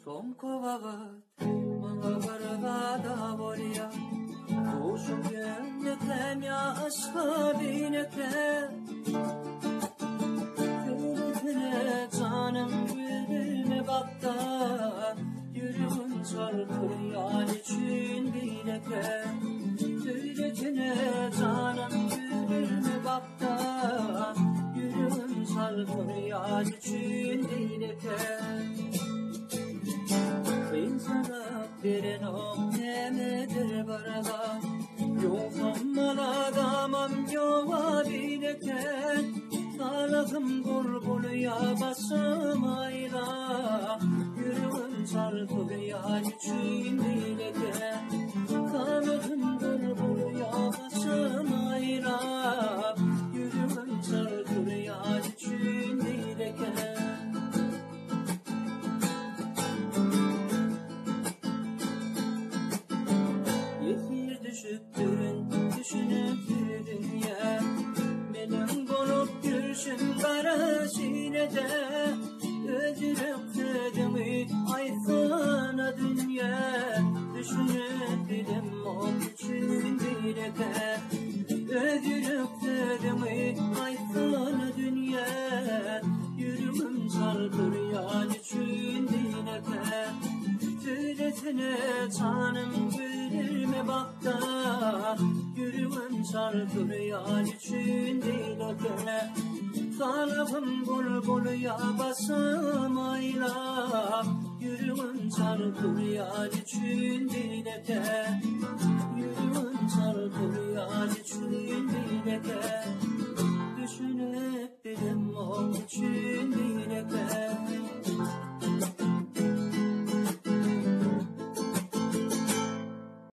Som kovavat, bana varvada volya. Kuşum gönlüklem ya aşka binekle. Gülüne canım gülüme baktı. Yürüyün çarpır yal için binekle. Gülüne canım gülüme baktı. Yürüyün çarpır yal için binekle. İnsana verin o nemedir barada. Yokum maladamam yova bileken. Talahım bulbul ya basamayla. Yürüyün çarpı yal için bileken. Talahım bulbul ya basamayla. Yürüyün çarpı yal için bileken. Düşüktürün, düşünüp dünya. Benim bulup gülüşün kara sinede. Öldürüp dedimi ayfana dünya. Düşünüp dedim o küçük dileke. Öldürüp dedimi ayfana dünya. Yürümüm çarpır yal için dileke. Tületine canım gülüme baktı. Yürüyün çarpır yal için dileke. Talahım bulbul ya basamayla. Yürüyün çarpır yal için dileke. Yürüyün çarpır yal için dileke. Düşünüp dedim o için dileke.